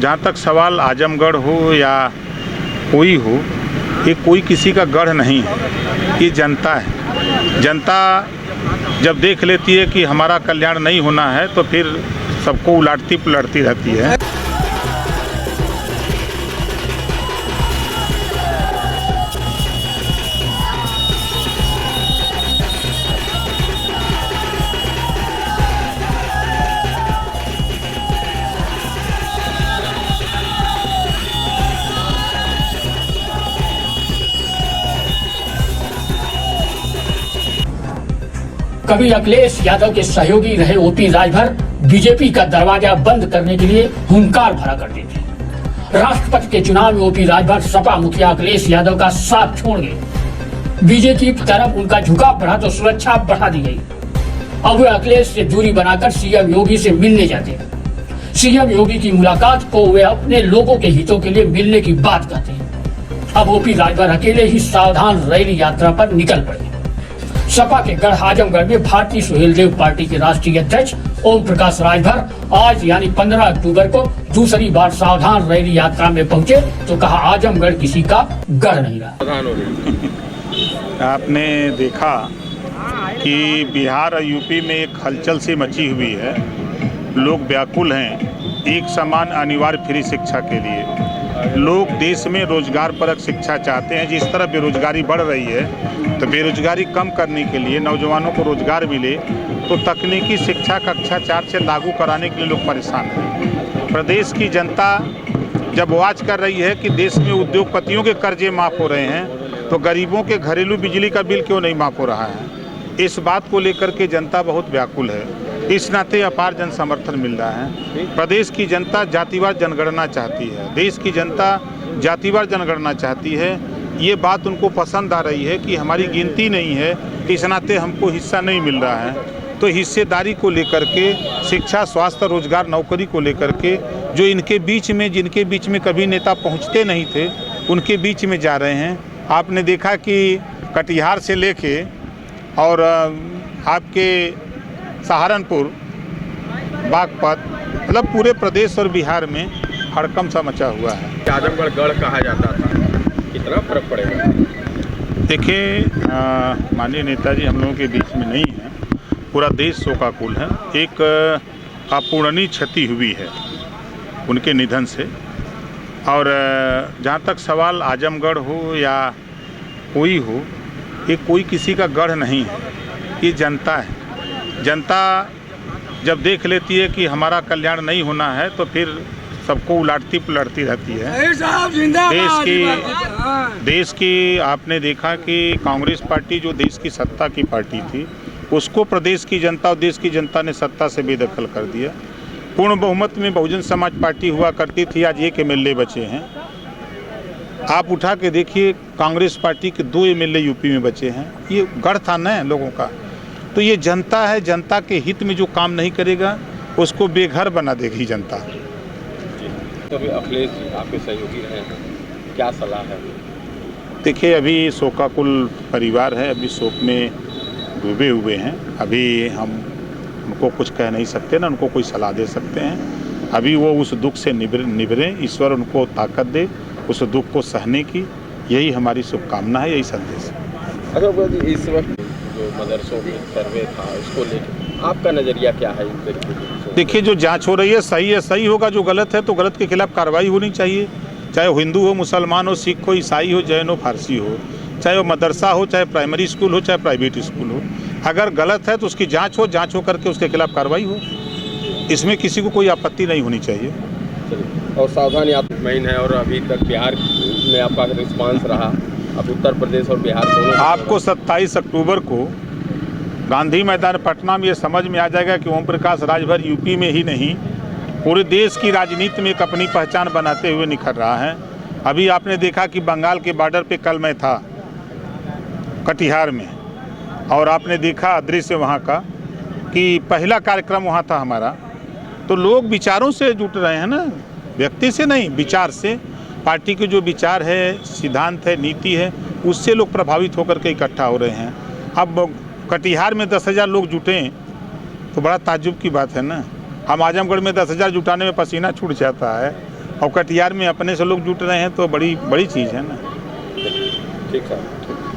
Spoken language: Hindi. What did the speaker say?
जहाँ तक सवाल आजमगढ़ हो या कोई हो, ये कोई किसी का गढ़ नहीं है, ये जनता है। जनता जब देख लेती है कि हमारा कल्याण नहीं होना है तो फिर सबको उलाटती पुलाटती रहती है। कभी अखिलेश यादव के सहयोगी रहे ओपी राजभर बीजेपी का दरवाजा बंद करने के लिए हुंकार भरा करते थे। राष्ट्रपति के चुनाव में ओपी राजभर सपा मुखिया अखिलेश यादव का साथ छोड़ गए। बीजेपी की तरफ उनका झुकाव बढ़ा तो सुरक्षा बढ़ा दी गई। अब वे अखिलेश से दूरी बनाकर सीएम योगी से मिलने जाते हैं। सीएम योगी की मुलाकात को वे अपने लोगों के हितों के लिए मिलने की बात कहते हैं। अब ओपी राजभर अकेले ही सावधान रैली यात्रा पर निकल पड़े। सपा के गढ़ आजमगढ़ में भारतीय सुहेलदेव पार्टी के राष्ट्रीय अध्यक्ष ओम प्रकाश राजभर आज यानी 15 अक्टूबर को दूसरी बार सावधान रैली यात्रा में पहुंचे तो कहा आजमगढ़ किसी का गढ़ नहीं रहा। आपने देखा कि बिहार और यूपी में एक हलचल सी मची हुई है। लोग व्याकुल हैं एक समान अनिवार्य फ्री शिक्षा के लिए। लोग देश में रोजगार परक शिक्षा चाहते हैं। जिस तरह बेरोजगारी बढ़ रही है तो बेरोजगारी कम करने के लिए नौजवानों को रोजगार मिले तो तकनीकी शिक्षा कक्षा 4 से लागू कराने के लिए लोग परेशान हैं। प्रदेश की जनता जब वाच कर रही है कि देश में उद्योगपतियों के कर्जे माफ़ हो रहे हैं तो गरीबों के घरेलू बिजली का बिल क्यों नहीं माफ़ हो रहा है, इस बात को लेकर के जनता बहुत व्याकुल है। इस नाते अपार जन समर्थन मिल रहा है। प्रदेश की जनता जातिवार जनगणना चाहती है, देश की जनता जातिवार जनगणना चाहती है। ये बात उनको पसंद आ रही है कि हमारी गिनती नहीं है, कि इस नाते हमको हिस्सा नहीं मिल रहा है। तो हिस्सेदारी को लेकर के, शिक्षा स्वास्थ्य रोजगार नौकरी को लेकर के जो इनके बीच में, जिनके बीच में कभी नेता पहुँचते नहीं थे, उनके बीच में जा रहे हैं। आपने देखा कि कटिहार से लेके और आपके सहारनपुर, बागपत, मतलब पूरे प्रदेश और बिहार में हड़कंप सा मचा हुआ है। आजमगढ़ गढ़ कहा जाता था, कितना फर्क पड़ेगा? देखिए, माननीय नेताजी हम लोगों के बीच में नहीं है, पूरा देश शोकाकुल है। एक अपूरणीय क्षति हुई है उनके निधन से। और जहाँ तक सवाल आजमगढ़ हो या कोई हो, ये कोई किसी का गढ़ नहीं है, ये जनता है। जनता जब देख लेती है कि हमारा कल्याण नहीं होना है तो फिर सबको उलाटती पुलाटती रहती है। देश की आपने देखा कि कांग्रेस पार्टी जो देश की सत्ता की पार्टी थी, उसको प्रदेश की जनता और देश की जनता ने सत्ता से बेदखल कर दिया। पूर्ण बहुमत में बहुजन समाज पार्टी हुआ करती थी, आज एक एमएलए बचे हैं। आप उठा के देखिए, कांग्रेस पार्टी के 2 एमएलए यूपी में बचे हैं। ये गढ़ था न लोगों का। तो ये जनता है, जनता के हित में जो काम नहीं करेगा उसको बेघर बना देगी जनता। तो अखिलेश आपके सहयोगी हैं, क्या सलाह है? देखिए, अभी शोकाकुल परिवार है, अभी शोक में डूबे हुए हैं। अभी हम उनको कुछ कह नहीं सकते, ना उनको कोई सलाह दे सकते हैं। अभी वो उस दुख से निबरें, ईश्वर उनको ताकत दे उस दुख को सहने की। यही हमारी शुभकामना है, यही संदेश है। अच्छा, इस वक्त जो मदरसों में सर्वे था, उसको लेकर आपका नज़रिया क्या है? देखिए, जो जांच हो रही है सही होगा, जो गलत है तो गलत के खिलाफ कार्रवाई होनी चाहिए। चाहे वो हिंदू हो, मुसलमान हो, सिख हो, ईसाई हो, जैन हो, फारसी हो, चाहे वो मदरसा हो, चाहे प्राइमरी स्कूल हो, चाहे प्राइवेट स्कूल हो। अगर गलत है तो उसकी जांच हो करके उसके खिलाफ कार्रवाई हो। इसमें किसी को कोई आपत्ति नहीं होनी चाहिए। और सावधानी आप मेन है। और अभी तक बिहार में आपका रिस्पांस रहा, अब उत्तर प्रदेश और बिहार दोनों। आपको 27 अक्टूबर को गांधी मैदान पटना में ये समझ में आ जाएगा कि ओम प्रकाश राजभर यूपी में ही नहीं, पूरे देश की राजनीति में एक अपनी पहचान बनाते हुए निखर रहा है। अभी आपने देखा कि बंगाल के बॉर्डर पे कल मैं था कटिहार में, और आपने देखा दृश्य वहाँ का कि पहला कार्यक्रम वहाँ था हमारा। तो लोग विचारों से जुट रहे हैं ना, व्यक्ति से नहीं, विचार से। पार्टी के जो विचार है, सिद्धांत है, नीति है, उससे लोग प्रभावित होकर के इकट्ठा हो रहे हैं। अब कटिहार में 10,000 लोग जुटे तो बड़ा ताज्जुब की बात है ना। हम आजमगढ़ में 10,000 जुटाने में पसीना छूट जाता है, और कटिहार में अपने से लोग जुट रहे हैं तो बड़ी बड़ी चीज़ है ना। ठीक सर।